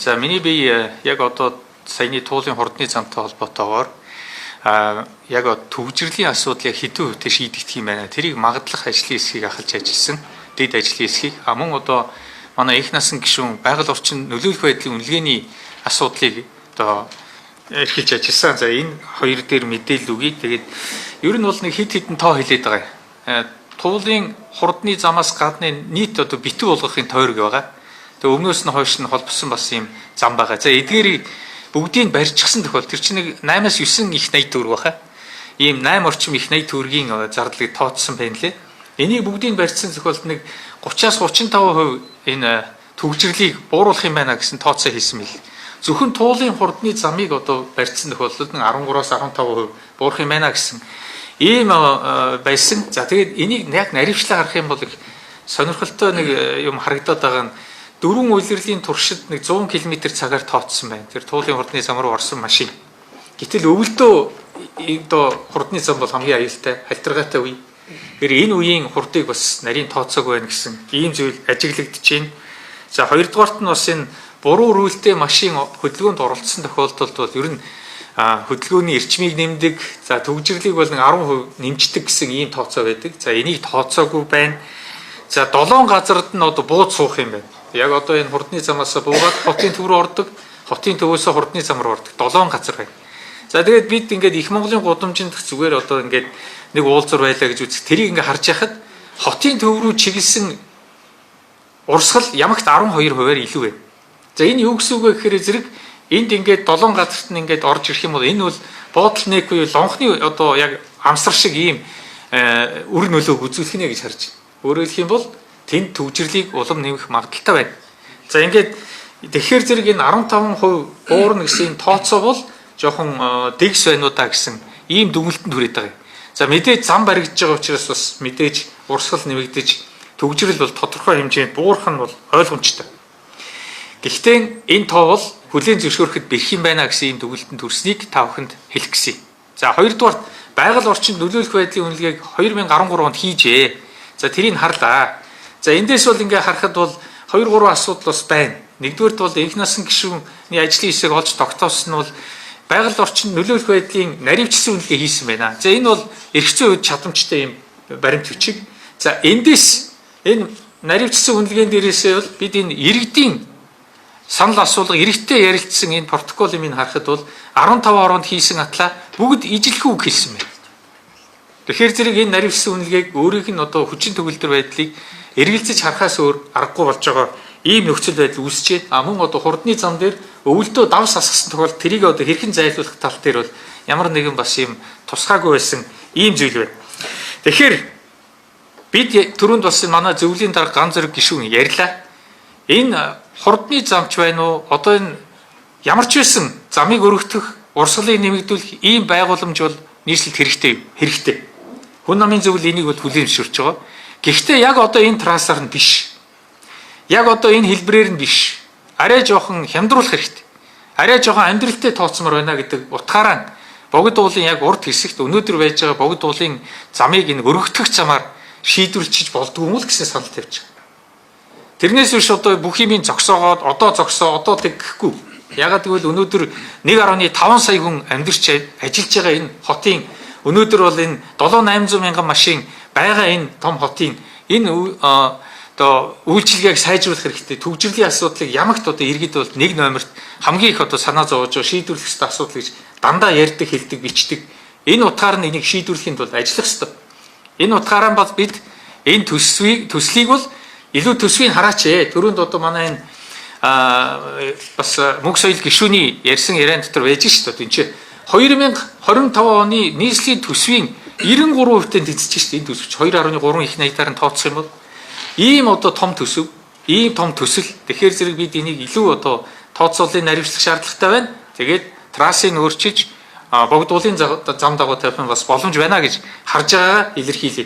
За миний бие яг одоо саяны туулын хурдны замтай холбоотойгоор яг төвжирлийн асуудлыг хэдэн хувьд шийдэгдэх юм байна. Тэрийг магадлах ажлын хэсгийг ахалж ажилласан. Дэд ажлын хэсгийг мөн одоо манай их насан гишүүн байгаль орчин нөлөөлөх байдлын үнэлгээний асуудлыг одоо эрхэлж ажилласан. За энэ хоёр дээр мэдээлэл өгье. Тэгээд ер нь бол нэг хэд хэдэн тоо хэлээд байгаа. Туулын хурдны замаас гадны нийт одоо битүү болгохын тойрог байгаа. Тэгээ өмнөөс нь хойш нь холбосон бас юм зам байгаа. За эдгээрийг бүгдийг барьчихсан тохиол тэр чинь нэг 8-аас 9 их 80 төгрөг баха. Ийм 8 орчим их 80 төгрөгийн зардлыг тооцсон байна лээ. Энийг бүгдийг барьсан тохиолд нэг 30-аас 35% энэ төгжрлийг бууруулах юм байна гэсэн тооцоо хийсэн мэл. Зөвхөн туулын хурдны замыг одоо барьсан тохиолдолд 13-аас 15% буурах юм байна гэсэн ийм байсан. За тэгээд энийг яг наривчлаа харах юм бол их сонирхолтой нэг юм харагдаад байгаа нь дөрвөн улирлын туршид нэг 100 км/цагаар тооцсон байна. Тэр туулын хурдны зам руу орсон машин. Гэтэл өвөлдөө одоо хурдны зам бол хамгийн аюултай, халтргаатай үе. Тэр энэ үеийн хурдыг бас нарийн тооцоог байна гэсэн ийм зүйл ажиглагдаж байна. За хоёрдугаарт нь бас энэ буруу рүүлтэй машин хөдөлгөөнд оролцсон тохиолдолд бол ер нь хөдөлгөөний эрчмийг нэмдэг, за төгжрлийг бол 10% нэмждэг гэсэн ийм тооцоо байдаг. За энийг тооцоогүй байна. За 7 газарт нь одоо бууд суух юм байна. Яг одоо энэ хурдны замаас буугаад хотын төв рүү ордог, хотын төвөөсөө хурдны зам руу ордог 7 газар байна. За тэгээд бид ингээд их Монголын гудамжинд зүгээр одоо ингээд нэг уулзур байлаа гэж үзэх. Тэрийг ингээд харж яхад хотын төв рүү чиглэсэн урсгал ямагт 12%-аар илүү байна. За энэ юу гэсэн үг вэ гэхээр зэрэг энд ингээд 7 газарт нь ингээд орж ирэх юм бол энэ бол бодлнек буюу лонхны одоо яг амсар шиг ийм үр нөлөөг үзүүлэх нэ гэж харж байна. Өөрөөр хэлэх юм бол тэнд төвжирлийг улам нэмэх магадaltaй байна. За ингээд тэгэхээр зэрэг энэ 15% буурна гэсэн тооцоо бол жоохон дэгс байна уу та гэсэн ийм дүгнэлтэнд хүрээд байгаа юм. За мэдээж зам баригдаж байгаа учраас бас мэдээж урсгал нэмэгдэж төвжирэл бол тодорхой хэмжээнд буурах нь бол ойлгомжтой. Гэхдээ энэ тоо бол хүлээн зөвшөөрөхөд бэрх юм байна гэсэн ийм дүгнэлтэнд хүрснийг та бүхэнд хэлэх гэсэн. За хоёрдугаар байгаль орчинд нөлөөлөх байдлын үнэлгээг 2013 онд хийжээ. За тэрийг харлаа. За эндээс бол ингээ харахад бол 2-3 асуудал бас байна. Нэгдүгээрт бол их насан гишүүний ажлын хэсэг олж тогтоосон нь бол байгаль орчин нөлөөлөх байдлын наривчлсан үнэлгээ хийсэн байна. За энэ бол эрх зүйн үед чадамжтай юм баримт бичиг. За эндээс энэ наривчлсан үнэлгээнд дээрээсээ бол бид энэ иргэдийн санал асуулга иргэдтэй ярилцсан энэ протоколыг минь харахад бол 15 орнд хийсэн атлаа бүгд ижилхэн үг хэлсэн байна. Тэгэхээр зэрэг энэ наривчлсан үнэлгээг өөрийнх нь одоо хүчин төгөлдөр байдлыг эргэлзэж харахаас өөр аргагүй болж байгаа ийм нөхцөл байдал үүсчээ. Мөн одоо хурдны зам дээр өвөлдөө давс асгасан тохиолдолд тэрийг одоо хэрхэн зайлуулах тал дээр бол ямар нэгэн бас ийм тусгаагүй байсан ийм зүйл байна. Тэгэхээр бид түрүүнд бас манай зөвлөлийн дарга Ган Зориг гишүүн ярьлаа. Энэ хурдны замч байна уу? Одоо энэ ямар ч байсан замыг өргөтөх, урсгалыг нэмэгдүүлэх ийм байгууламж бол нийслэлд хэрэгтэй. Хүн намын зөвлөл энийг бол хүлээн зөвшөөрч байгаа. Гэхдээ яг одоо энэ трассаар нь биш. Яг одоо энэ хэлбэрээр нь биш. Арай жоохон хямдруулах хэрэгтэй. Арай жоохон амьдралтай тооцмор байна гэдэг утгаараа богд уулын яг урд хэсэгт өнөөдөр байж байгаа богд уулын замыг энэ өргөтгөх замаар шийдвэрлэж болдгүй юм л гэсэн санал тавьж байгаа. Тэрнээс биш одоо бүх юмыг зогсоогоод одоо тэгэхгүй. Ягаад гэвэл өнөөдөр 1.5 сая хүн амьдарч ажиллаж байгаа энэ хотын өнөөдөр бол энэ 7-800 мянган машин байгаа энэ том хотын энэ одоо үйлчилгээг сайжруулах хэрэгтэй. Төвжирлийн асуудлыг ямагт одоо иргэд бол нэг номерт хамгийн их одоо санаа зовж шийдвэрлэх ёстой асуудал гэж дандаа ярьдаг, хэлдэг, бичдэг. Энэ утгаар нь энийг шийдвэрлэхэд бол ажиллах ёстой. Энэ утгаараа бол бид энэ төслийг бол илүү төсвийг хараач ээ. Түрүүнд одоо манай энэ бас мөнх соёл гишүүний ярьсан яриан дотор байж шүү дээ. Энд 2025 оны нийслэлийн төсвийн 93%-тэй тэнцэж шүү дээ. Энэ төсвч 2.3 их 80-аар нь тооцох юм бол ийм одоо том төсөв, ийм том төсөл. Тэгэхээр зэрэг бид энийг илүү одоо тооцоолын наривчлах шаардлагатай байна. Тэгээд трассыг өөрчиж богд уулын зам дагуу тавих нь бас боломж байна гэж харж байгаагаа илэрхийлье.